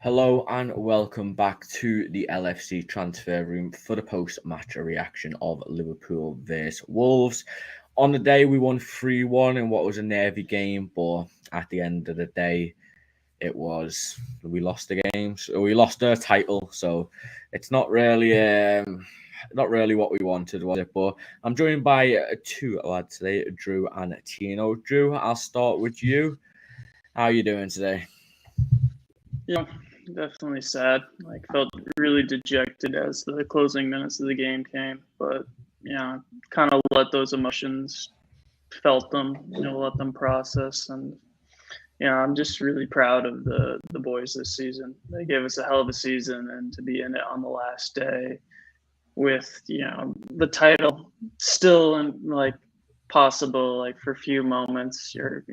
Hello and welcome back to the LFC transfer room for the post-match reaction of Liverpool vs Wolves. On the day, we won 3-1 in what was a nervy game, but at the end of the day, we lost the game. So we lost the title, so it's not really what we wanted, was it? But I'm joined by two lads today, Drew and Tino. Drew, I'll start with you. How are you doing today? Yeah, definitely sad. Like, felt really dejected as the closing minutes of the game came, but kind of let those emotions, felt them, let them process, and I'm just really proud of the boys this season. They gave us a hell of a season, and to be in it on the last day with the title still and like possible, like for a few moments, or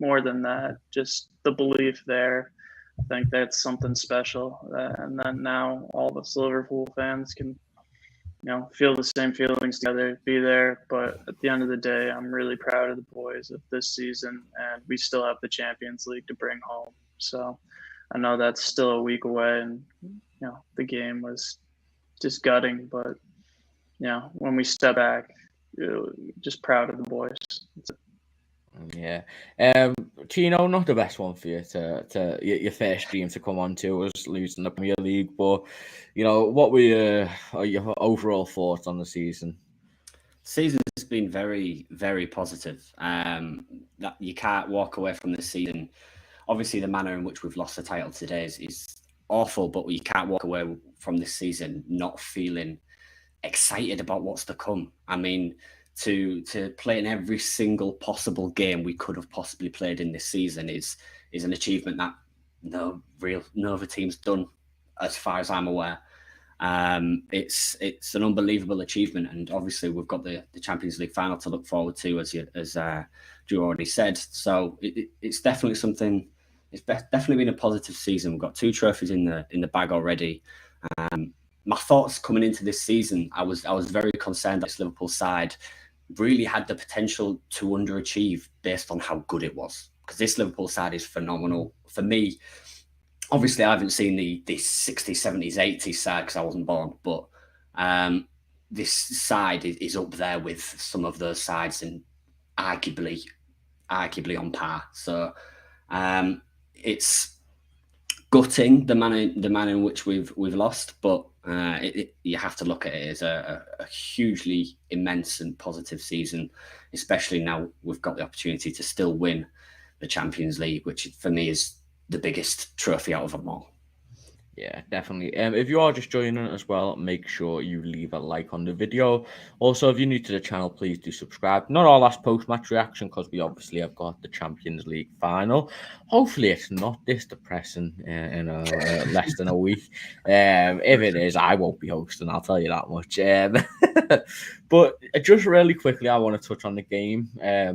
more than that, just the belief there. I think that's something special, and then now all of us Liverpool fans can, feel the same feelings together, be there. But at the end of the day, I'm really proud of the boys of this season, and we still have the Champions League to bring home. So I know that's still a week away, and the game was just gutting. But when we step back, just proud of the boys. Yeah. Tino, not the best one for you to your first dream to come on to was losing the Premier League, but what were your overall thoughts on the season? Season has been very, very positive. That you can't walk away from this season. Obviously, the manner in which we've lost the title today is awful, but you can't walk away from this season not feeling excited about what's to come. I mean, to play in every single possible game we could have possibly played in this season is an achievement that no other team's done, as far as I'm aware. It's an unbelievable achievement, and obviously we've got the Champions League final to look forward to, as Drew already said. So it's definitely something. It's definitely been a positive season. We've got 2 trophies in the bag already. My thoughts coming into this season, I was very concerned that this Liverpool side really had the potential to underachieve based on how good it was, because this Liverpool side is phenomenal. For me, obviously I haven't seen the 60s, 70s, 80s side because I wasn't born, but this side is up there with some of those sides and arguably on par. So it's gutting the manner in which we've lost, but you have to look at it as a hugely immense and positive season, especially now we've got the opportunity to still win the Champions League, which for me is the biggest trophy out of them all. Yeah, definitely. If you are just joining as well, make sure you leave a like on the video. Also, if you're new to the channel, please do subscribe. Not our last post-match reaction, because we obviously have got the Champions League final. Hopefully, it's not this depressing in less than a week. If it is, I won't be hosting, I'll tell you that much. But just really quickly, I want to touch on the game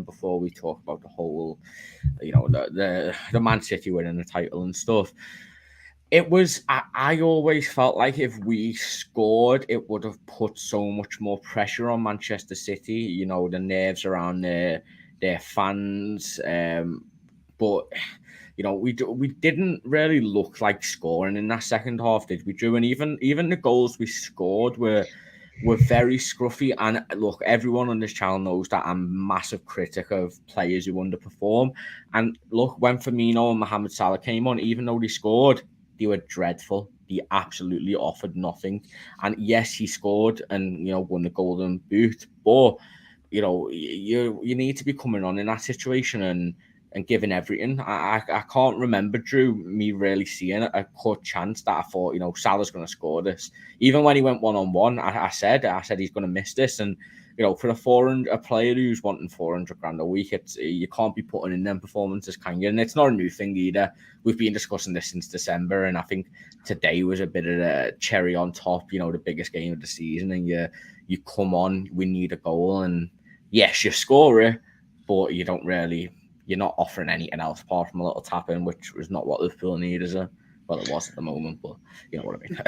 before we talk about the whole, the Man City winning the title and stuff. It was, I always felt like if we scored, it would have put so much more pressure on Manchester City, the nerves around their fans. But, we didn't really look like scoring in that second half, did we, Drew? And even the goals we scored were very scruffy. And look, everyone on this channel knows that I'm a massive critic of players who underperform. And look, when Firmino and Mohamed Salah came on, even though they scored, they were dreadful. They absolutely offered nothing. And yes, he scored and won the Golden Boot. But you need to be coming on in that situation and giving everything. I can't remember, Drew, me really seeing a cut chance that I thought Salah's going to score this. Even when he went 1-on-1, I said he's going to miss this. And for a player who's wanting 400 grand a week, you can't be putting in them performances, can you? And it's not a new thing either. We've been discussing this since December, and I think today was a bit of a cherry on top. The biggest game of the season, and you come on, we need a goal, and yes, you score it, but you don't really. You're not offering anything else apart from a little tap in, which was not what Liverpool need, is it? Well, it was at the moment, but you know what I mean.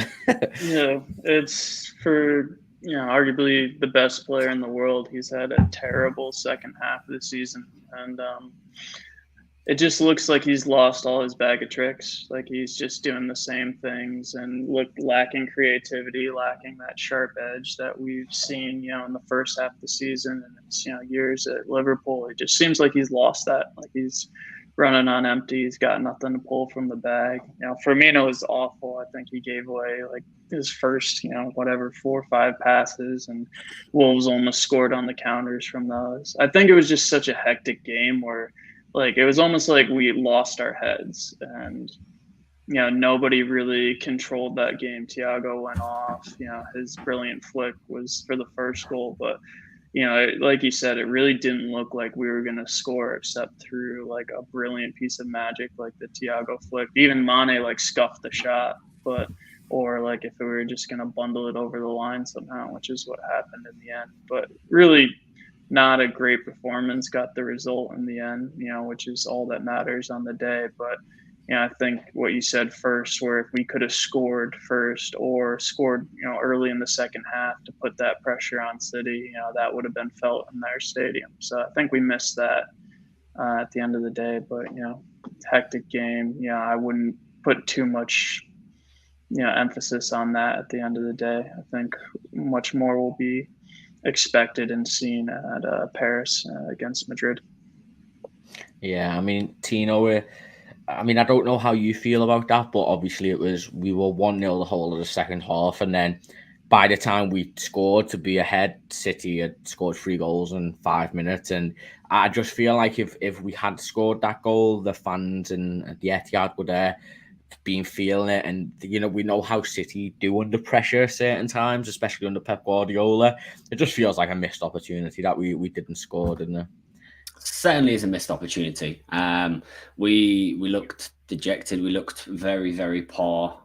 Yeah, it's for arguably the best player in the world. He's had a terrible second half of the season, and it just looks like he's lost all his bag of tricks. Like he's just doing the same things and lacking creativity, lacking that sharp edge that we've seen, in the first half of the season and it's, years at Liverpool. It just seems like he's lost that. Like he's running on empty. He's got nothing to pull from the bag. Firmino was awful. I think he gave away like his first, 4 or 5 passes, and Wolves almost scored on the counters from those. I think it was just such a hectic game where, like, it was almost like we lost our heads, and nobody really controlled that game. Thiago went off. His brilliant flick was for the first goal, but like you said, it really didn't look like we were going to score except through like a brilliant piece of magic, like the Thiago flick. Even Mane like scuffed the shot, or like if we were just going to bundle it over the line somehow, which is what happened in the end. But really, not a great performance. Got the result in the end, which is all that matters on the day. But I think what you said first, where if we could have scored first or scored, early in the second half to put that pressure on City, that would have been felt in their stadium. So I think we missed that at the end of the day. But, hectic game. I wouldn't put too much, emphasis on that at the end of the day. I think much more will be expected and seen at Paris against Madrid. Yeah, I mean, Tino, I don't know how you feel about that, but obviously we were 1-0 the whole of the second half, and then by the time we scored to be ahead, City had scored 3 goals in 5 minutes, and I just feel like if we had scored that goal, the fans and the Etihad would have been feeling it, and we know how City do under pressure certain times, especially under Pep Guardiola. It just feels like a missed opportunity that we didn't score, didn't it? Certainly is a missed opportunity. We looked dejected. We looked very, very poor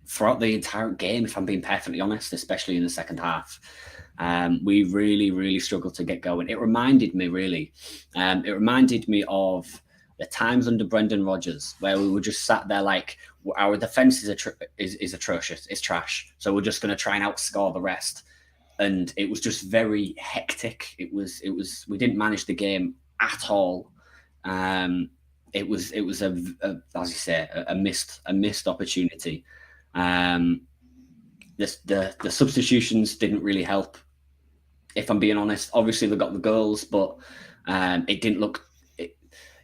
throughout the entire game, if I'm being perfectly honest, especially in the second half. We really, really struggled to get going. It reminded me of the times under Brendan Rodgers, where we were just sat there like, our defense is atrocious. It's trash. So we're just going to try and outscore the rest. And it was just very hectic. It was. We didn't manage the game at all. It was as you say, a missed opportunity. The substitutions didn't really help. If I'm being honest, obviously they got the goals, but it didn't look.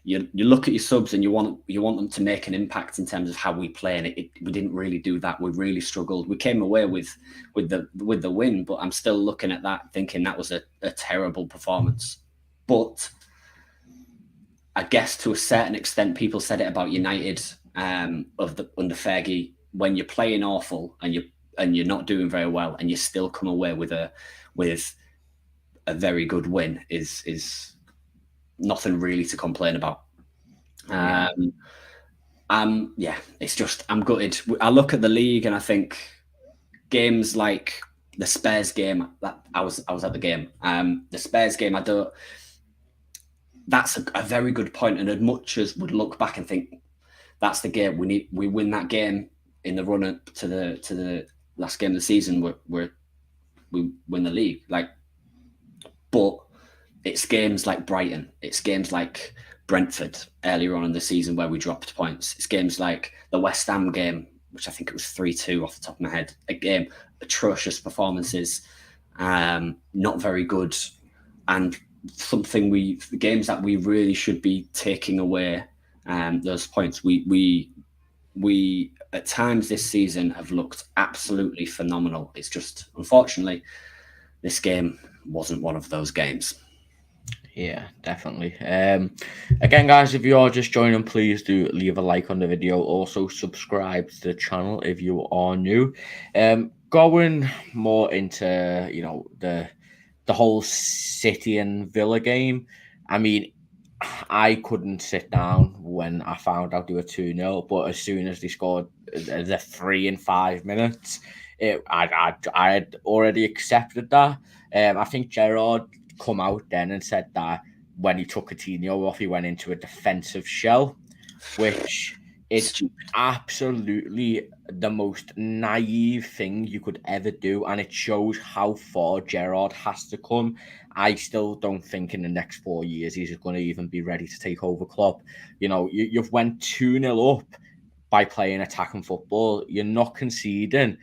You look at your subs and you want them to make an impact in terms of how we play, and we didn't really do that. We really struggled. We came away with the win, but I'm still looking at that thinking that was a terrible performance. But I guess to a certain extent, people said it about United under Fergie, when you're playing awful and you're not doing very well and you still come away with a very good win is nothing really to complain about. It's just, I'm gutted. I look at the league and I think games like the Spurs game, that I was at the game. The Spurs game, that's a very good point. And as much as would look back and think that's the game we win that game in the run up to the last game of the season where we win the league. But it's games like Brighton. It's games like Brentford earlier on in the season where we dropped points. It's games like the West Ham game, which I think it was 3-2 off the top of my head. A game, atrocious performances, not very good, and the games that we really should be taking away those points. We at times this season have looked absolutely phenomenal. It's just, unfortunately, this game wasn't one of those games. Yeah, definitely. Again, guys, if you are just joining, please do leave a like on the video. Also, subscribe to the channel if you are new. Going more into the whole City and Villa game. I mean, I couldn't sit down when I found out they were 2-0, but as soon as they scored the 3 in 5 minutes, I had already accepted that. I think Gerrard come out then and said that when he took Coutinho off, he went into a defensive shell, which It's Stupid. absolutely the most naive thing you could ever do, and it shows how far Gerrard has to come. I still don't think in the next 4 years he's going to even be ready to take over Klopp. You know, you've went 2-0 up by playing attacking football. You're not conceding,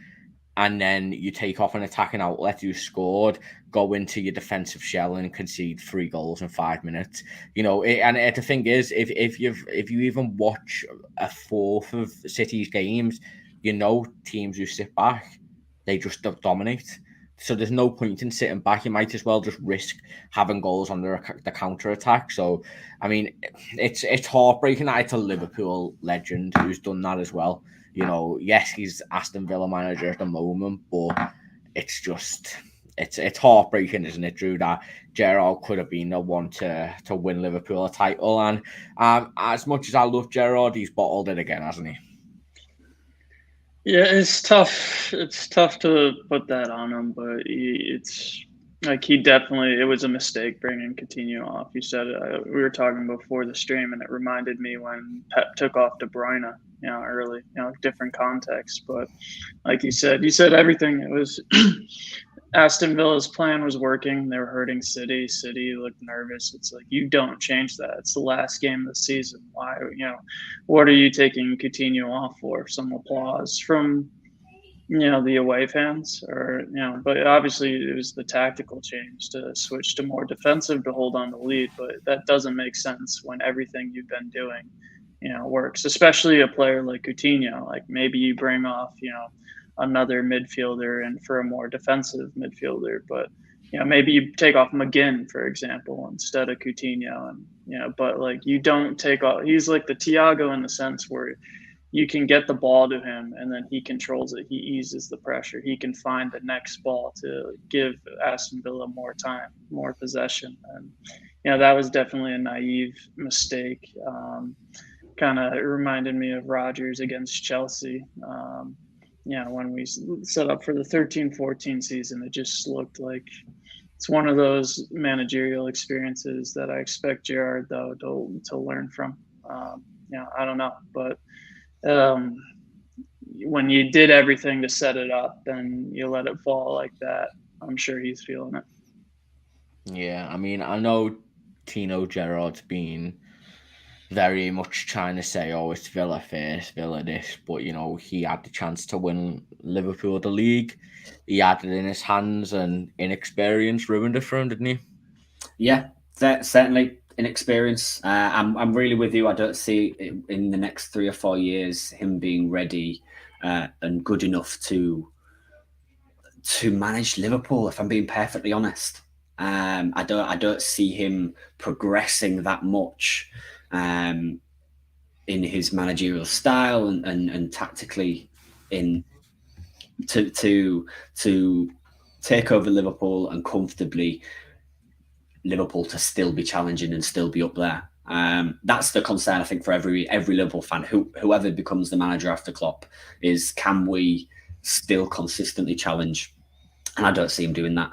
and then you take off an attacking outlet who scored, go into your defensive shell and concede 3 goals in 5 minutes. You know, the thing is, if you even watch a fourth of City's games, you know teams who sit back, they just dominate. So there's no point in sitting back. You might as well just risk having goals on the counter attack. So, I mean, it's heartbreaking that it's a Liverpool legend who's done that as well. You know, yes, he's Aston Villa manager at the moment, but it's just it's heartbreaking, isn't it, Drew, that Gerrard could have been the one to win Liverpool a title. And as much as I love Gerrard, he's bottled it again, hasn't he? Yeah, it's tough. It's tough to put that on him, but it's like he definitely, it was a mistake bringing Coutinho off. You said it, we were talking before the stream, and it reminded me when Pep took off De Bruyne, early, different context. But like you said everything. It was Aston Villa's plan was working. They were hurting City. City looked nervous. It's like, you don't change that. It's the last game of the season. Why, what are you taking Coutinho off for? Some applause from, the away fans, or, but obviously it was the tactical change to switch to more defensive to hold on the lead. But that doesn't make sense when everything you've been doing, works, especially a player like Coutinho. Like, maybe you bring off, another midfielder and for a more defensive midfielder, but maybe you take off McGinn, for example, instead of Coutinho, and but like, you don't take off. He's like the Thiago in the sense where you can get the ball to him and then he controls it. He eases the pressure. He can find the next ball to give Aston Villa more time, more possession, and that was definitely a naive mistake. Kind of reminded me of Rodgers against Chelsea. When we set up for the 13-14 season, it just looked like it's one of those managerial experiences that I expect Gerrard, though, to learn from. I don't know. But when you did everything to set it up and you let it fall like that, I'm sure he's feeling it. Yeah, I mean, I know Tino Gerrard's been very much trying to say, oh, it's Villa first, Villa this, but he had the chance to win Liverpool the league. He had it in his hands, and inexperience ruined it for him, didn't he? Yeah, certainly inexperience. I'm really with you. I don't see in the next 3 or 4 years him being ready and good enough to manage Liverpool, if I'm being perfectly honest. I don't see him progressing that much in his managerial style and tactically to take over Liverpool and comfortably Liverpool to still be challenging and still be up there. That's the concern, I think, for every Liverpool fan, whoever becomes the manager after Klopp, is can we still consistently challenge? And I don't see him doing that.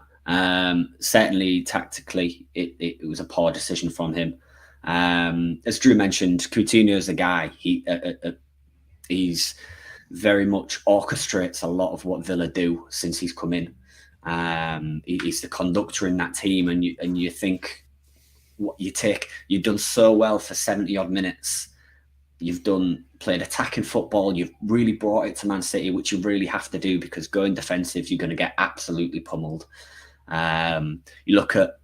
Certainly tactically, it was a poor decision from him. As Drew mentioned, Coutinho is a guy. He's very much orchestrates a lot of what Villa do since he's come in. He's the conductor in that team, and you think you've done so well for 70 odd minutes. You've played attacking football. You've really brought it to Man City, which you really have to do, because going defensive, you're going to get absolutely pummeled. You look at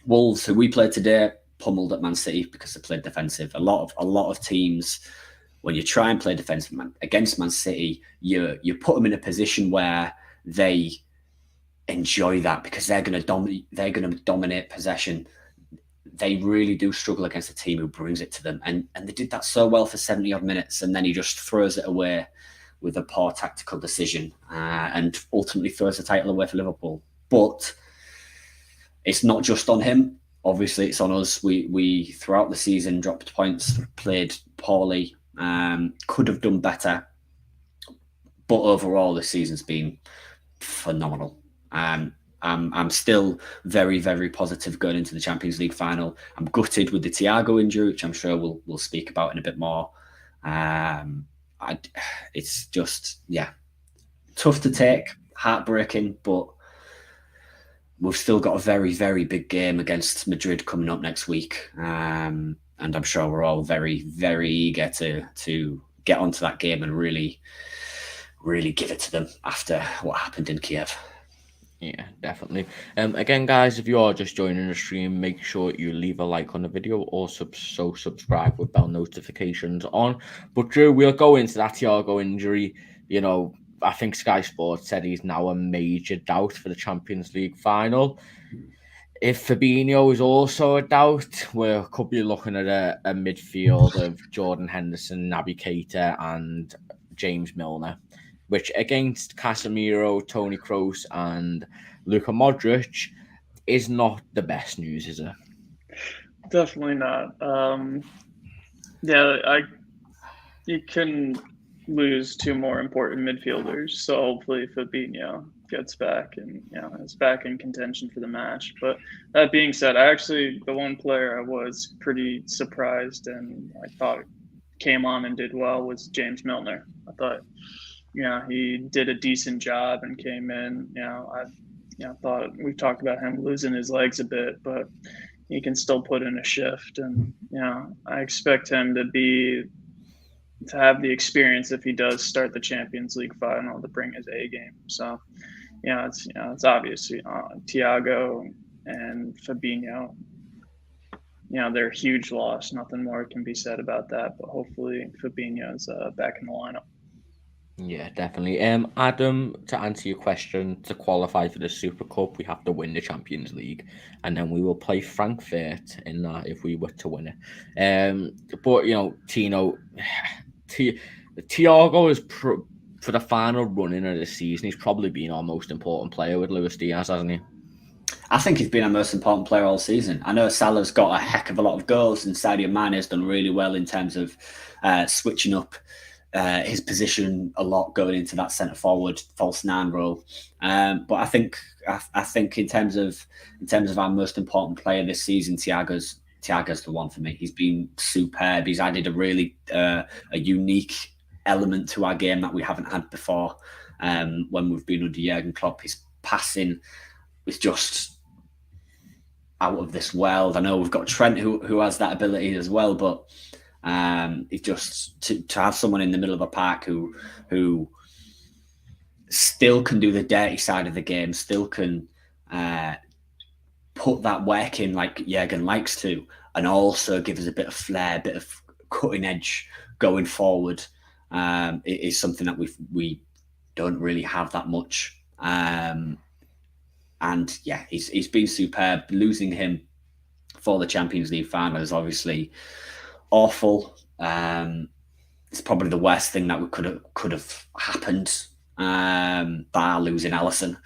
Wolves, who we played today, pummeled at Man City because they played defensive. A lot of teams, when you try and play defensive against Man City, you put them in a position where they enjoy that because they're going to dominate possession. They really do struggle against a team who brings it to them, and they did that so well for 70 odd minutes, and then he just throws it away with a poor tactical decision and ultimately throws the title away for Liverpool. But it's not just on him. Obviously, it's on us. We throughout the season dropped points, played poorly, could have done better, but overall this season's been phenomenal. I'm still very, very positive going into the Champions League final. I'm gutted with the Thiago injury, which I'm sure we'll speak about in a bit more It's just, tough to take, heartbreaking, but we've still got a very, very big game against Madrid coming up next week. And I'm sure we're all very, very eager to get onto that game and really, really give it to them after what happened in Kiev. Yeah, definitely. Again, guys, if you are just joining the stream, make sure you leave a like on the video or subscribe with bell notifications on. But Drew, we'll go into that Thiago injury. You know, I think Sky Sports said he's now a major doubt for the Champions League final. If Fabinho is also a doubt, we could be looking at a midfield of Jordan Henderson, Naby Keita, and James Milner, which against Casemiro, Toni Kroos, and Luka Modric is not the best news, is it? Definitely not. You can lose two more important midfielders, so hopefully Fabinho gets back and is back in contention for the match. But that being said, the one player I was pretty surprised and I thought came on and did well was James Milner. I thought he did a decent job and came in. I thought we talked about him losing his legs a bit, but he can still put in a shift. And I expect him to have the experience if he does start the Champions League final to bring his A game. So, it's obvious. Thiago and Fabinho. They're a huge loss. Nothing more can be said about that. But hopefully Fabinho's back in the lineup. Yeah, definitely. Adam, to answer your question, to qualify for the Super Cup, we have to win the Champions League, and then we will play Frankfurt in that if we were to win it. But Tino, Thiago is for the final running of the season. He's probably been our most important player with Luis Diaz, hasn't he? I think he's been our most important player all season. I know Salah's got a heck of a lot of goals, and Sadio Mane has done really well in terms of switching up his position a lot, going into that centre forward false nine role. But I think in terms of our most important player this season, Thiago's the one for me. He's been superb. He's added a really a unique element to our game that we haven't had before. When we've been under Jurgen Klopp, his passing is just out of this world. I know we've got Trent who has that ability as well, but it's just to have someone in the middle of a park who still can do the dirty side of the game, still can put that work in like Jurgen likes to, and also give us a bit of flair, a bit of cutting edge going forward. It is something that we don't really have that much. And he's been superb. Losing him for the Champions League final is obviously awful. It's probably the worst thing that could have happened. By losing Alisson.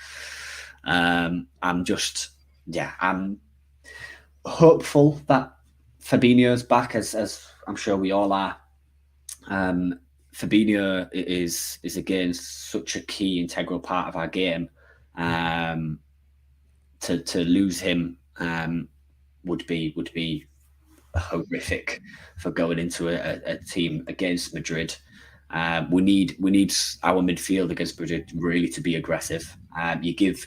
I'm hopeful that Fabinho's back, as I'm sure we all are. Fabinho is again such a key integral part of our game. To lose him would be horrific for going into a team against Madrid. We need our midfield against Madrid really to be aggressive. You give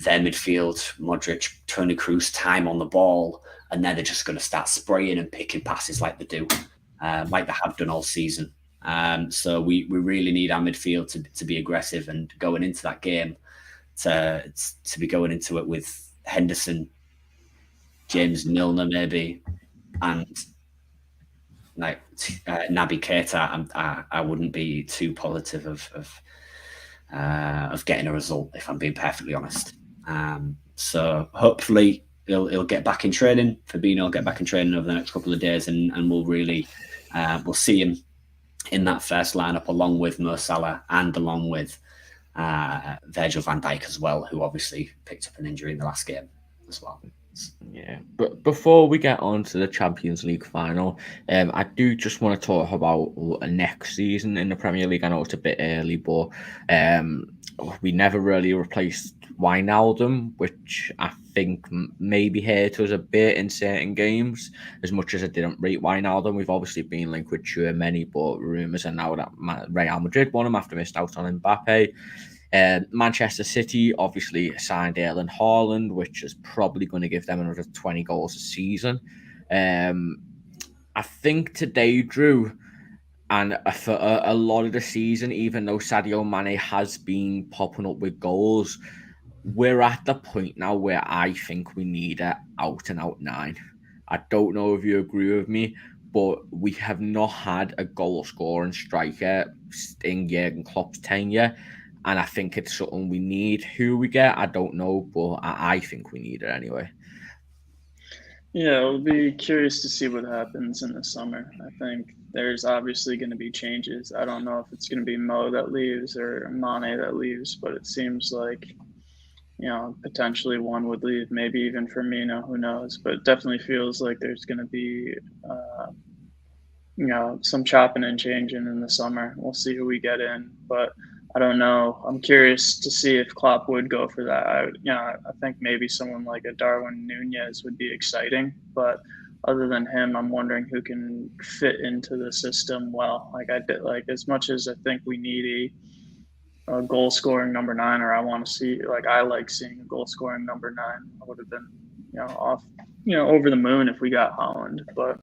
their midfield, Modric, Toni Kroos, time on the ball, and then they're just going to start spraying and picking passes like they do, like they have done all season. So we really need our midfield to be aggressive, and going into that game to be going into it with Henderson, James Milner maybe, and like Naby Keita. I wouldn't be too positive of getting a result, if I'm being perfectly honest. So hopefully he'll get back in training. Fabinho will get back in training over the next couple of days, and we'll really we'll see him in that first lineup along with Mo Salah and along with Virgil van Dijk as well, who obviously picked up an injury in the last game as well. Yeah, but before we get on to the Champions League final, I do just want to talk about next season in the Premier League. I know it's a bit early, but we never really replaced Wijnaldum, which I think maybe hurt us a bit in certain games. As much as I didn't rate Wijnaldum, we've obviously been linked with many, but rumours are now that Real Madrid won him after missed out on Mbappe. Manchester City obviously signed Erling Haaland, which is probably going to give them another 20 goals a season. I think today, Drew, and for a lot of the season, even though Sadio Mane has been popping up with goals, we're at the point now where I think we need an out-and-out 9. I don't know if you agree with me, but we have not had a goal-scoring striker in Jurgen Klopp's tenure. And I think it's something we need. Who we get, I don't know, but I think we need it anyway. Yeah, we'll be curious to see what happens in the summer. I think there's obviously going to be changes. I don't know if it's going to be Mo that leaves or Mane that leaves, but it seems like, potentially one would leave, maybe even Firmino, who knows. But it definitely feels like there's going to be, some chopping and changing in the summer. We'll see who we get in, but I don't know. I'm curious to see if Klopp would go for that. I think maybe someone like a Darwin Nunez would be exciting, but other than him, I'm wondering who can fit into the system well. As much as I think we need a goal scoring number 9, or I want to see, I like seeing a goal scoring number 9. I would have been, over the moon if we got Haaland, but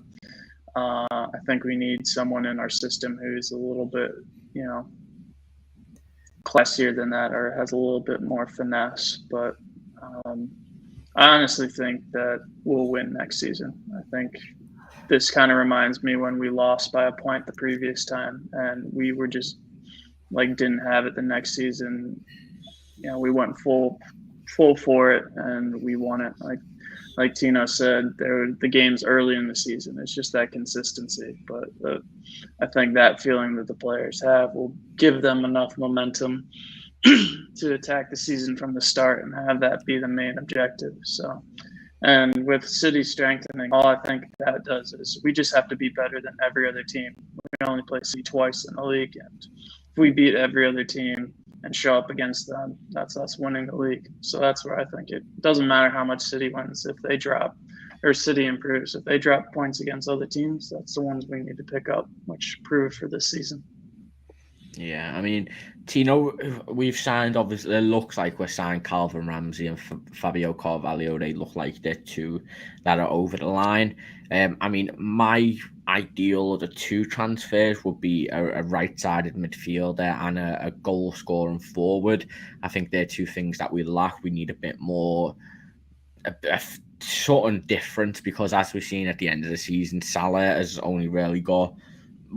I think we need someone in our system who's a little bit, classier than that, or has a little bit more finesse. But I honestly think that we'll win next season. I think this kind of reminds me when we lost by a point the previous time, and we were just didn't have it the next season. We went full for it, and we won it. Like Tino said, there were the games early in the season. It's just that consistency. But I think that feeling that the players have will give them enough momentum to attack the season from the start and have that be the main objective. So, and with City strengthening, all I think that does is we just have to be better than every other team. We only play City twice in the league, and if we beat every other team and show up against them, that's us winning the league. So that's where I think it doesn't matter how much City wins. If they drop, or City improves, if they drop points against other teams, that's the ones we need to pick up, which proved for this season. Yeah, I mean, Tino, we've signed, obviously, it looks like we're signed Calvin Ramsey and Fabio Carvalho. They look like they're two that are over the line. I mean, my ideal of the 2 transfers would be a right-sided midfielder and a goal-scoring forward. I think they're 2 things that we lack. We need a bit more, something different, because as we've seen at the end of the season, Salah has only really got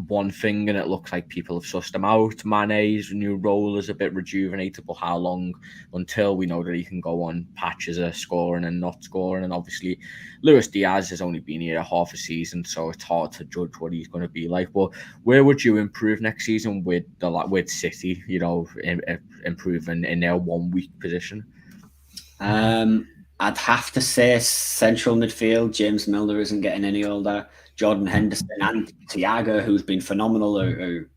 one thing, and it looks like people have sussed him out. Mane's new role is a bit rejuvenated, but how long until we know that he can go on patches of scoring and not scoring? And obviously, Luis Diaz has only been here half a season, so it's hard to judge what he's going to be like. But where would you improve next season with City? Improving in their 1 weak position. I'd have to say central midfield. James Milner isn't getting any older. Jordan Henderson and Thiago, who's been phenomenal, are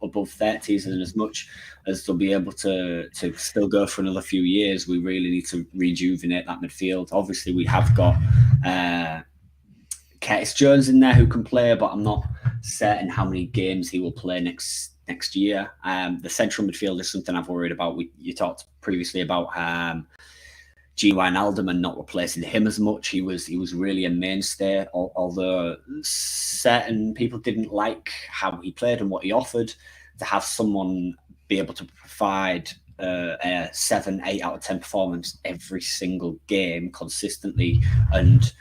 above 30s, and as much as they'll be able to still go for another few years, we really need to rejuvenate that midfield. Obviously, we have got Curtis Jones in there who can play, but I'm not certain how many games he will play next year. The central midfield is something I've worried about. You talked previously about Wijnaldum and not replacing him as much. He was really a mainstay, although certain people didn't like how he played and what he offered. To have someone be able to provide a 7, 8 out of 10 performance every single game consistently and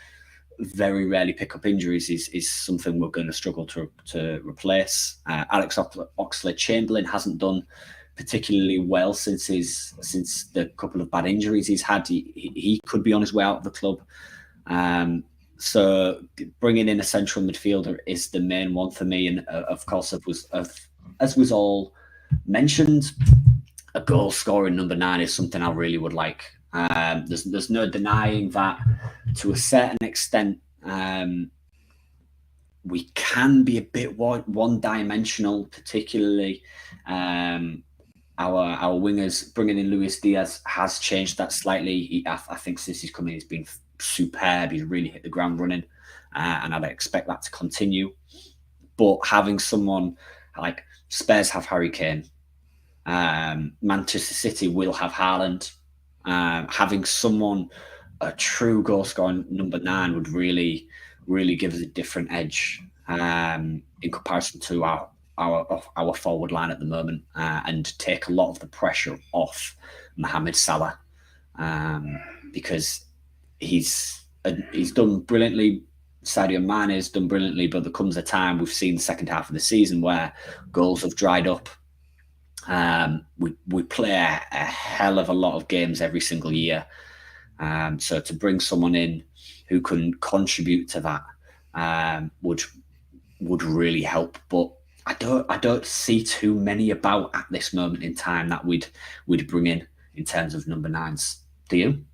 very rarely pick up injuries is something we're going to struggle to replace. Alex Oxlade-Chamberlain hasn't done particularly well since the couple of bad injuries he's had. He could be on his way out of the club. So bringing in a central midfielder is the main one for me. And of course, as was all mentioned, a goal scoring number 9 is something I really would like. There's no denying that to a certain extent, we can be a bit one-dimensional, particularly our wingers. Bringing in Luis Diaz has changed that slightly. I think since he's come in, he's been superb. He's really hit the ground running, and I'd expect that to continue. But having someone like Spurs have Harry Kane, Manchester City will have Haaland. Having someone, a true goal-scoring number 9, would really give us a different edge in comparison to our forward line at the moment, and take a lot of the pressure off Mohamed Salah, because he's done brilliantly. Sadio Mane has done brilliantly, but there comes a time, we've seen the second half of the season, where goals have dried up. We play a hell of a lot of games every single year, so to bring someone in who can contribute to that would really help. But I don't see too many about at this moment in time that we'd bring in terms of number 9s. Do you?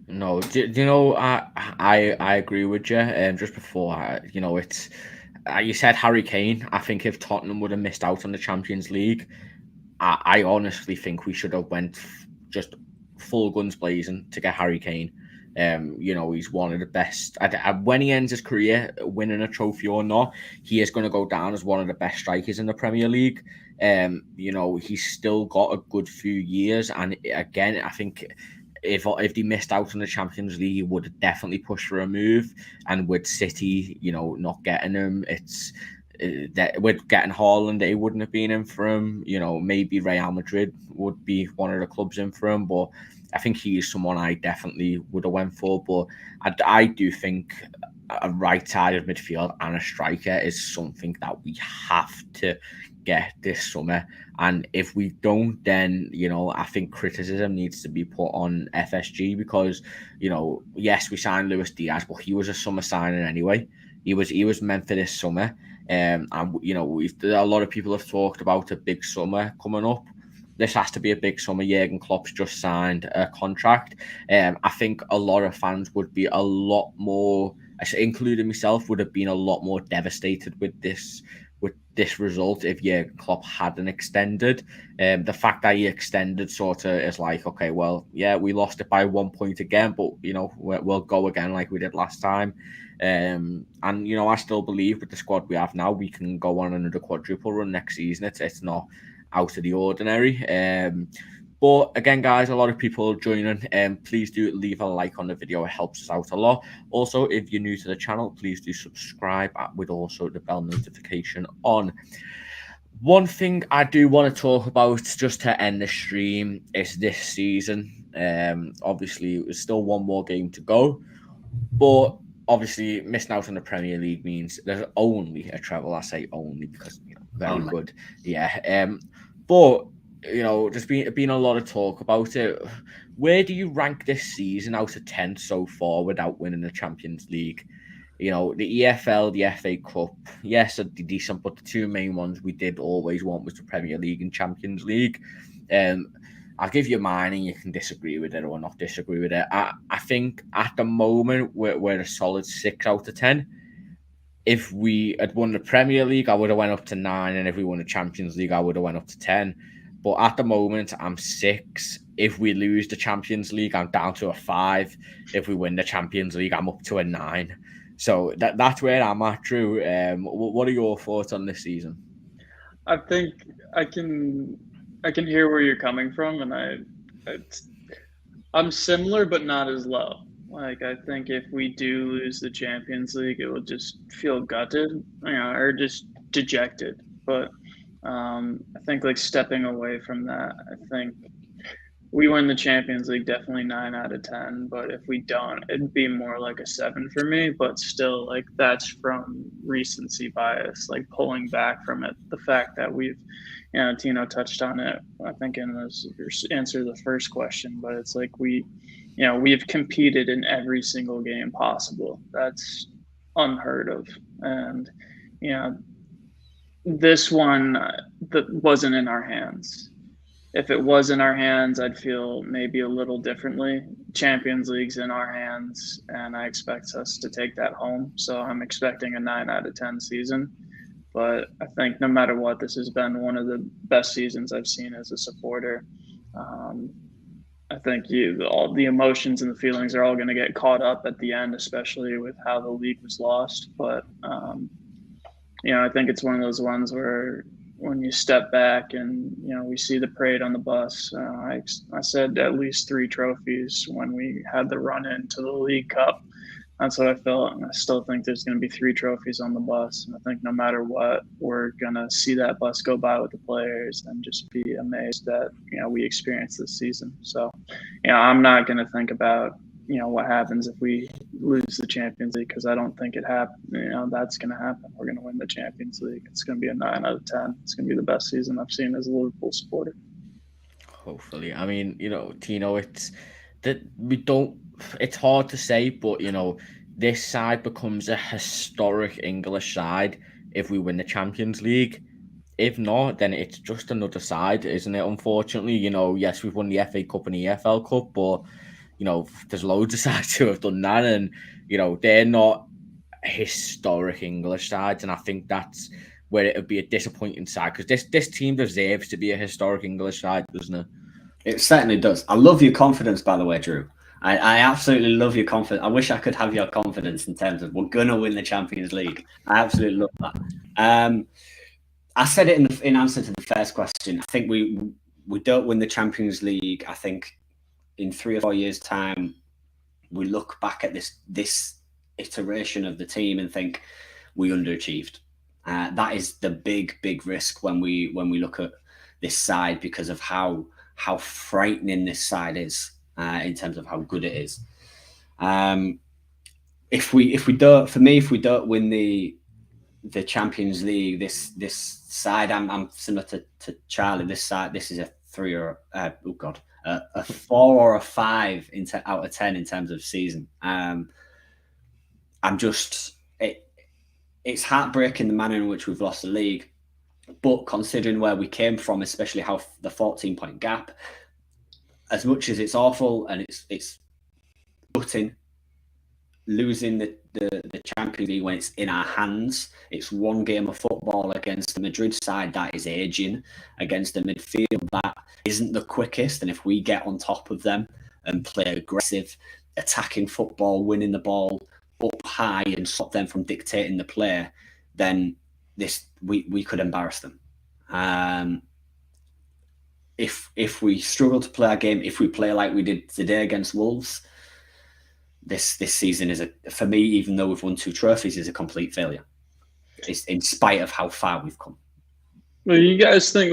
No, do you know, I agree with you. Just before, it's you said Harry Kane. I think if Tottenham would have missed out on the Champions League, I honestly think we should have went just full guns blazing to get Harry Kane. He's one of the best. When he ends his career, winning a trophy or not, he is going to go down as one of the best strikers in the Premier League. He's still got a good few years, and again, I think if they missed out on the Champions League, he would have definitely pushed for a move. And with City, not getting him, it's that with getting Haaland, they wouldn't have been in for him. Maybe Real Madrid would be one of the clubs in for him, but I think he is someone I definitely would have went for. But I do think a right side of midfield and a striker is something that we have to get this summer. And if we don't, then I think criticism needs to be put on FSG, because yes, we signed Luis Diaz, but he was a summer signing anyway. He was meant for this summer. And a lot of people have talked about a big summer coming up. This has to be a big summer. Jurgen Klopp's just signed a contract. I think a lot of fans would be a lot more, including myself, would have been a lot more devastated with this result if Jurgen Klopp hadn't extended. The fact that he extended sort of is like, okay, well, yeah, we lost it by 1 point again, but we'll go again like we did last time. And I still believe with the squad we have now, we can go on another quadruple run next season. It's not out of the ordinary. But again, guys, a lot of people joining. Please do leave a like on the video. It helps us out a lot. Also, if you're new to the channel, please do subscribe with also the bell notification on. One thing I do want to talk about just to end the stream is this season. Obviously, there's still one more game to go, but obviously missing out on the Premier League means there's only a treble. I say only because very good. Yeah. But there's been a lot of talk about it. Where do you rank this season out of 10 so far without winning the Champions League? The EFL, the FA Cup, yes, are decent, but the two main ones we did always want was the Premier League and Champions League. I'll give you mine and you can disagree with it or not disagree with it. I think at the moment we're a solid 6 out of 10. If we had won the Premier League, I would have went up to 9, and if we won the Champions League, I would have went up to 10. But at the moment, I'm 6. If we lose the Champions League, I'm down to a 5. If we win the Champions League, I'm up to a 9. So that's where I'm at, Drew. What are your thoughts on this season? I think I can hear where you're coming from, and I'm similar, but not as low. Like, I think if we do lose the Champions League, it will just feel gutted, or just dejected. But I think like stepping away from that, I think we win the Champions League, definitely 9 out of 10. But if we don't, it'd be more like a 7 for me. But still, like, that's from recency bias, like pulling back from it. The fact that we've, Tino touched on it, I think, in this answer to the first question. But it's like we've competed in every single game possible. That's unheard of. And, this one that wasn't in our hands. if it was in our hands, I'd feel maybe a little differently. Champions League's in our hands, and I expect us to take that home. So I'm expecting a 9 out of 10 season. But I think no matter what, this has been one of the best seasons I've seen as a supporter. I think all the emotions and the feelings are all going to get caught up at the end, especially with how the league was lost. But I think it's one of those ones where when you step back and we see the parade on the bus. I said at least 3 trophies when we had the run into the League Cup. That's what I felt, and I still think there's going to be 3 trophies on the bus. And I think no matter what, we're going to see that bus go by with the players and just be amazed that we experienced this season. So, I'm not going to think about what happens if we lose the Champions League, because I don't think it happened. That's going to happen. We're going to win the Champions League. It's going to be a 9 out of 10. It's going to be the best season I've seen as a Liverpool supporter. Hopefully. I mean, Tino, it's that we don't. It's hard to say, but this side becomes a historic English side if we win the Champions League. If not, then it's just another side, isn't it? Unfortunately, yes, we've won the FA Cup and the EFL Cup, but there's loads of sides who have done that, and they're not historic English sides, and I think that's where it would be a disappointing side, because this team deserves to be a historic English side, doesn't it? It certainly does. I love your confidence, by the way, Drew. I absolutely love your confidence. I wish I could have your confidence in terms of we're gonna win the Champions League. I absolutely love that. I said it in answer to the first question. I think we don't win the Champions League. I think in 3 or 4 years' time, we look back at this iteration of the team and think we underachieved. That is the big risk when we look at this side, because of how frightening this side is in terms of how good it is. If we don't win the Champions League, this side, I'm similar to Charlie. This side, this is a 3 or a 4 or a 5 out of 10 in terms of season. It's heartbreaking the manner in which we've lost the league, but considering where we came from, especially how the 14-point gap, as much as it's awful and it's gutting, losing the Champions League when it's in our hands. It's one game of football against the Madrid side that is aging, against a midfield that isn't the quickest. And if we get on top of them and play aggressive, attacking football, winning the ball up high and stop them from dictating the play, then we could embarrass them. If we struggle to play our game, if we play like we did today against Wolves, this season for me, even though we've won 2 trophies, is a complete failure. It's in spite of how far we've come. Well, you guys think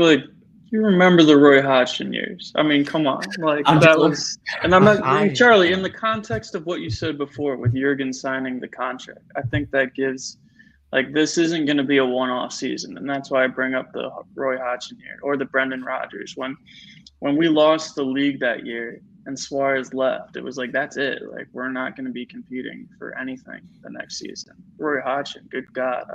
you remember the Roy Hodgson years? I mean, come on, I'm not Charlie. In the context of what you said before with Jurgen signing the contract, I think that gives this isn't going to be a one-off season, and that's why I bring up the Roy Hodgson year or the Brendan Rodgers. When we lost the league that year and Suarez left, it was that's it. We're not going to be competing for anything the next season. Roy Hodgson, good God,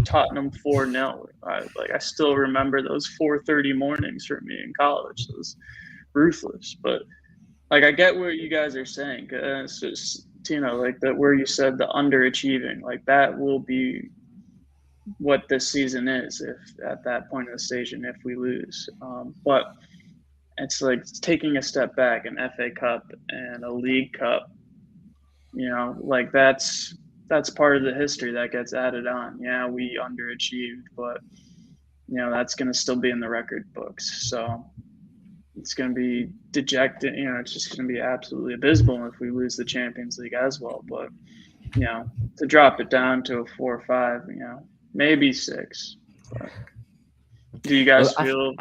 Tottenham 4-0. I still remember those 4:30 mornings for me in college. It was ruthless. But I get what you guys are saying. It's just, that where you said the underachieving, that will be what this season is if at that point of the station if we lose. But it's taking a step back, an FA Cup and a League Cup, that's part of the history that gets added on. Yeah, we underachieved, but that's going to still be in the record books. So it's going to be dejected. It's just going to be absolutely abysmal if we lose the Champions League as well. But to drop it down to a 4 or 5, maybe 6. But do you guys feel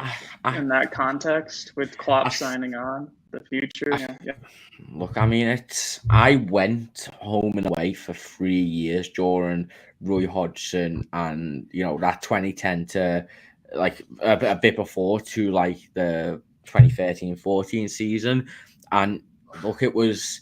in that context with Klopp signing on the future? Yeah. Look, I mean, I went home and away for 3 years during Roy Hodgson and that 2010 to a bit before to the 2013-14 season. And look, it was,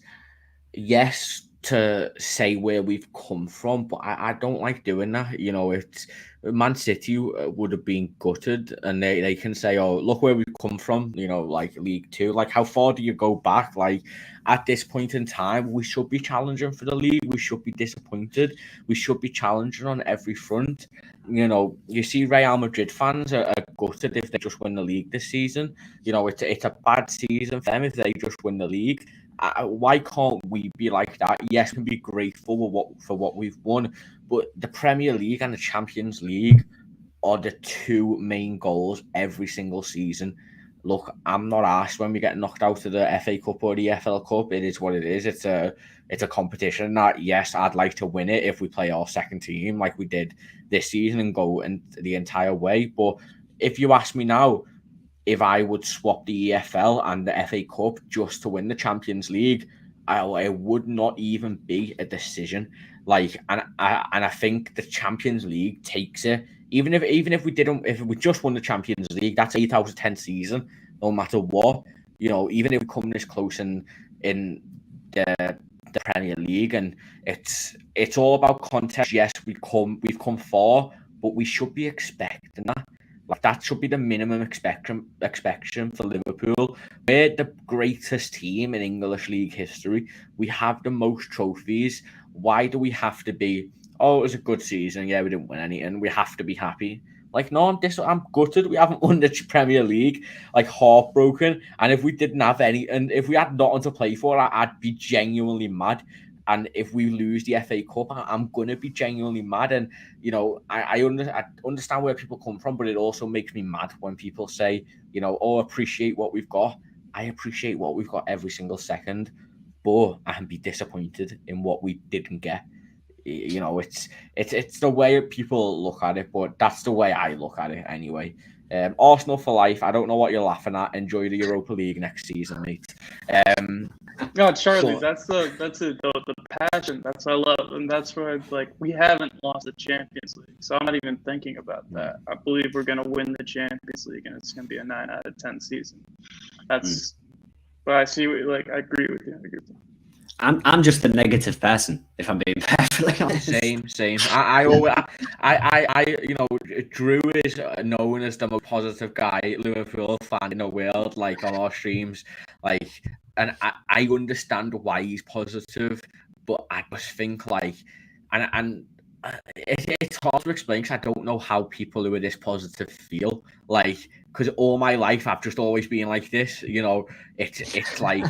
yes, to say where we've come from, but I don't like doing that. You know, it's Man City would have been gutted, and they can say, "Oh, look where we've come from." You know, like League Two. Like, how far do you go back? Like, at this point in time, we should be challenging for the league. We should be disappointed. We should be challenging on every front. You know, you see Real Madrid fans are gutted if they just win the league this season. You know, it's a bad season for them if they just win the league. Why can't we be like that? Yes, we can be grateful for what we've won, but the Premier League and the Champions League are the two main goals every single season. Look, I'm not asked when we get knocked out of the FA Cup or the EFL Cup. It is what it is. It's a competition that, yes, I'd like to win it if we play our second team like we did this season and go in the entire way. But if you ask me now, if I would swap the EFL and the FA Cup just to win the Champions League, it would not even be a decision. Like, and I think the Champions League takes it. Even if we just won the Champions League, that's 8 out of 10 season, no matter what. You know, even if we come this close in the Premier League, and it's all about context. Yes, we've come far, but we should be expecting that. Like, that should be the minimum expectation for Liverpool. We're the greatest team in English league history. We have the most trophies. Why do we have to be, oh, it was a good season, yeah, we didn't win any, and we have to be happy? Like, no, I'm gutted. We haven't won the Premier League. Like, heartbroken. And if we didn't have any, and if we had nothing to play for, I'd be genuinely mad. And if we lose the FA Cup, I'm going to be genuinely mad. And, you know, I understand where people come from, but it also makes me mad when people say, you know, oh, appreciate what we've got. I appreciate what we've got every single second, but I can be disappointed in what we didn't get. You know, it's the way people look at it, but that's the way I look at it anyway. Arsenal for life. I don't know what you're laughing at. Enjoy the Europa League next season, mate. No, Charlie, that's the passion. That's what I love, and that's where it's like we haven't lost the Champions League, so I'm not even thinking about that. I believe we're gonna win the Champions League, and it's gonna be a 9 out of 10 season. That's, but I see. Like, I agree with you. I'm just a negative person, if I'm being perfectly honest. Same. I you know, Drew is known as the most positive guy, Liverpool fan in the world, like on our streams, like, and I understand why he's positive, but I just think like, and it's hard to explain because I don't know how people who are this positive feel, like, because all my life I've just always been like this, you know. It's like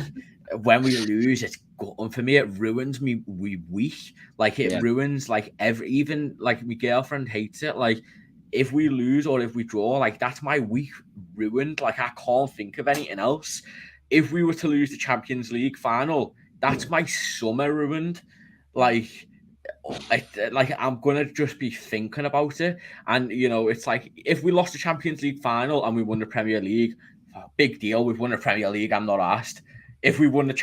when we lose, it's gutting for me. It ruins me week. Like, it ruins like even like my girlfriend hates it. Like, if we lose or if we draw, like, that's my week ruined. Like, I can't think of anything else. If we were to lose the Champions League final, that's my summer ruined. Like, I'm gonna just be thinking about it. And, you know, it's like, if we lost the Champions League final and we won the Premier League, big deal. We've won the Premier League. I'm not asked. If we won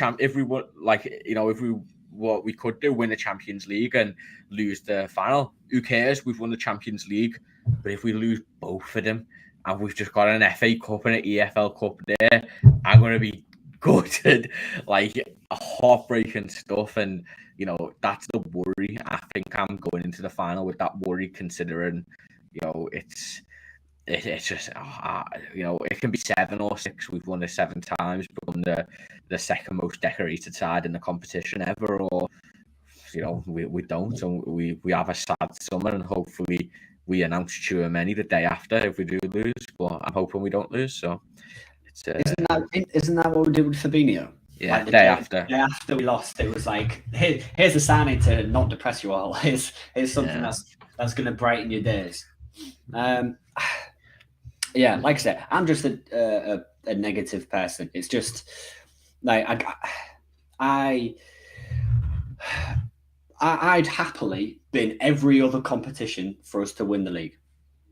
what we could do, win the Champions League and lose the final, who cares? We've won the Champions League. But if we lose both of them and we've just got an FA Cup and an EFL Cup there, I'm going to be gutted, like, heartbreaking stuff. And, you know, that's the worry. I think I'm going into the final with that worry, considering, you know, it's just, you know, it can be 7 or 6. We've won it 7 times, become the second most decorated side in the competition ever, or, you know, we don't. So we have a sad summer, and hopefully we announce Chouameni the day after if we do lose. But I'm hoping we don't lose. So it's isn't that what we did with Fabinho? Yeah, like the day after. Day after we lost, it was like, here's a signing to not depress you all. Here's something that's going to brighten your days. Yeah, like I said, I'm just a negative person. It's just like I'd happily been every other competition for us to win the league.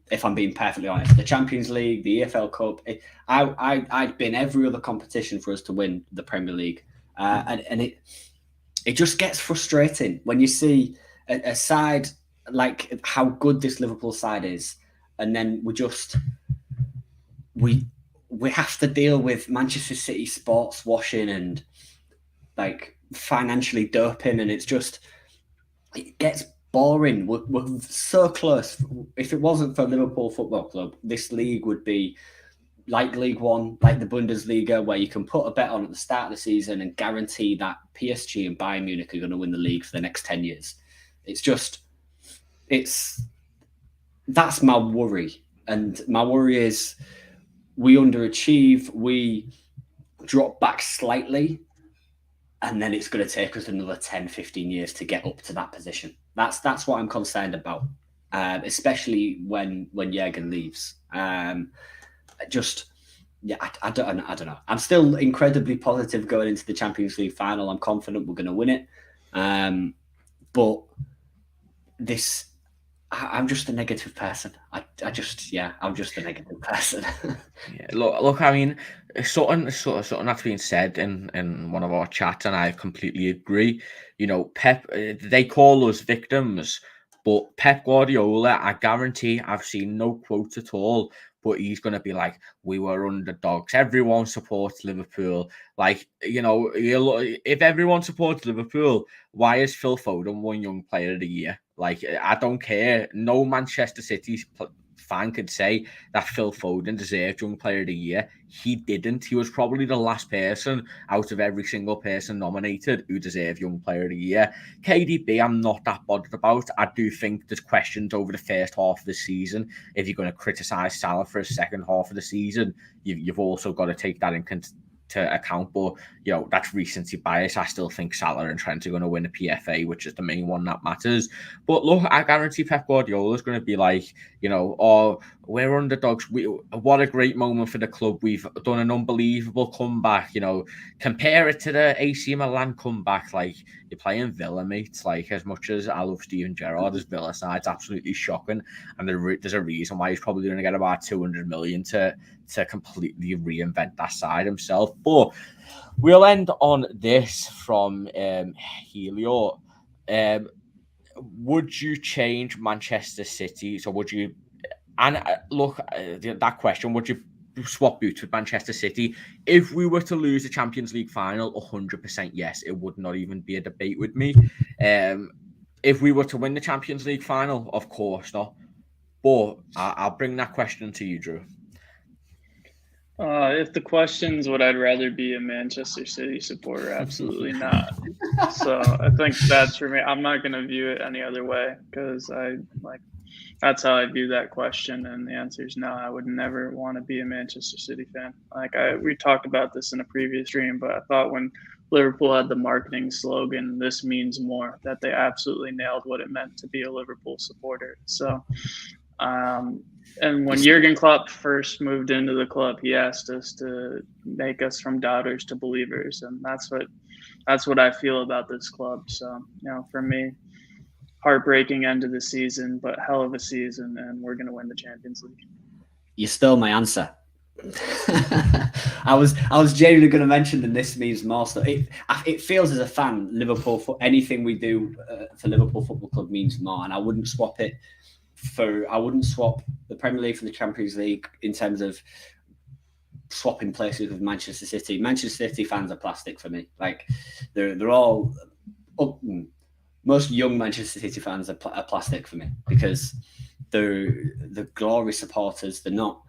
If I'm being perfectly honest, the Champions League, the EFL Cup, I'd been every other competition for us to win the Premier League, and it just gets frustrating when you see a side like how good this Liverpool side is, and then we have to deal with Manchester City sports washing and like financially doping, and it gets boring. We're so close. If it wasn't for Liverpool Football Club, this league would be like League One, like the Bundesliga, where you can put a bet on at the start of the season and guarantee that PSG and Bayern Munich are going to win the league for the next 10 years. That's my worry. And my worry is we underachieve, we drop back slightly, and then it's going to take us another 10, 15 years to get up to that position. That's what I'm concerned about, especially when Jurgen leaves. I don't know. I'm still incredibly positive going into the Champions League final. I'm confident we're going to win it. But I'm just a negative person. I'm just a negative person. Yeah, look. I mean, something that's been said in one of our chats, and I completely agree. You know, Pep. They call us victims, but Pep Guardiola, I guarantee, I've seen no quote at all, but he's going to be like, we were underdogs. Everyone supports Liverpool. Like, you know, if everyone supports Liverpool, why is Phil Foden one Young Player of the Year? Like, I don't care. No Manchester City fan could say that Phil Foden deserved Young Player of the Year. He didn't. He was probably the last person out of every single person nominated who deserved Young Player of the Year. KDB, I'm not that bothered about. I do think there's questions over the first half of the season. If you're going to criticise Salah for his second half of the season, you've also got to take that into account. But, you know, that's recency bias. I still think Salah and Trent are going to win a PFA, which is the main one that matters. But look, I guarantee Pep Guardiola is going to be like, you know, oh, we're underdogs. What a great moment for the club. We've done an unbelievable comeback. You know, compare it to the AC Milan comeback. Like, you're playing Villa, mate. Like, as much as I love Steven Gerrard, his Villa side's absolutely shocking. And there's a reason why he's probably going to get about 200 million to completely reinvent that side himself. But we'll end on this from Helio. Would you change Manchester City? So would you, and that question, would you swap boots with Manchester City? If we were to lose the Champions League final, 100% yes. It would not even be a debate with me. If we were to win the Champions League final, of course not. But I'll bring that question to you, Drew. If the question's would I'd rather be a Manchester City supporter, absolutely not. So I think that's for me. I'm not going to view it any other way because that's how I view that question. And the answer is no, I would never want to be a Manchester City fan. We talked about this in a previous stream, but I thought when Liverpool had the marketing slogan, "This means more," that they absolutely nailed what it meant to be a Liverpool supporter. So, and when Jurgen Klopp first moved into the club, he asked us to make us from doubters to believers, and that's what I feel about this club. So, you know, for me, heartbreaking end of the season, but hell of a season, and we're going to win the Champions League. You stole my answer. I was genuinely going to mention that this means more. So it feels as a fan, Liverpool, for anything we do for Liverpool Football Club means more, and I wouldn't swap it. I wouldn't swap the Premier League for the Champions League in terms of swapping places with Manchester City. Manchester City fans are plastic for me. Like they're all most young Manchester City fans are plastic for me because they're the glory supporters. They're not.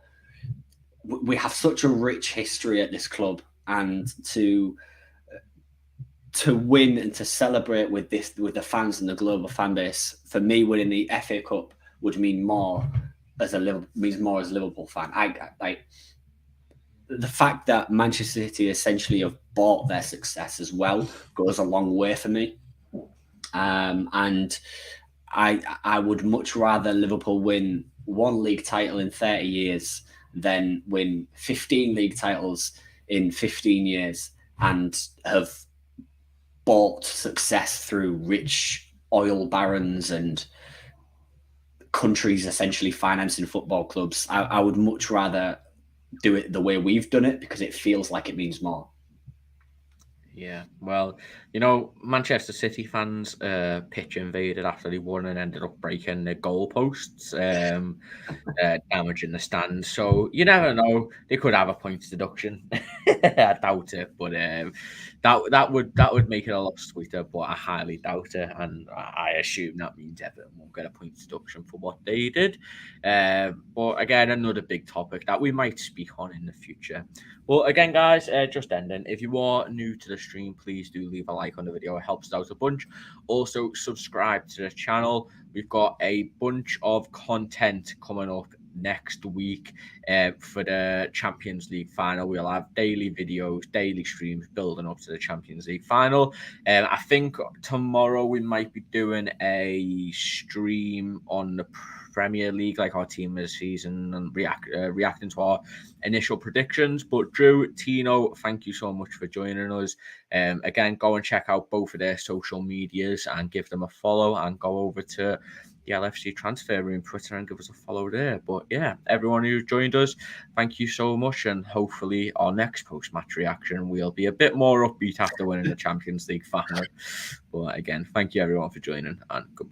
We have such a rich history at this club, and to win and to celebrate with the fans and the global fan base, for me, winning the FA Cup would mean more as a Liverpool fan. I the fact that Manchester City essentially have bought their success as well goes a long way for me. And I would much rather Liverpool win one league title in 30 years than win 15 league titles in 15 years and have bought success through rich oil barons and countries essentially financing football clubs. I would much rather do it the way we've done it because it feels like it means more. Yeah, well, Manchester City fans pitch invaded after they won and ended up breaking the goalposts, damaging the stands. So you never know; they could have a points deduction. I doubt it, but that would make it a lot sweeter. But I highly doubt it, and I assume that means Everton won't get a points deduction for what they did. But again, another big topic that we might speak on in the future. Well, again, guys, just ending. If you are new to the stream, please do leave a like on the video. It helps out a bunch. Also, subscribe to the channel. We've got a bunch of content coming up next week for the Champions League final. We'll have daily videos, daily streams building up to the Champions League final. I think tomorrow we might be doing a stream on the Premier League, like our team this season, and reacting to our initial predictions. But Drew, Tino, thank you so much for joining us. Again, go and check out both of their social medias and give them a follow, and go over to the LFC Transfer Room Twitter and give us a follow there. But yeah, everyone who's joined us, thank you so much, and hopefully our next post-match reaction will be a bit more upbeat after winning the Champions League final. But again, thank you everyone for joining, and goodbye.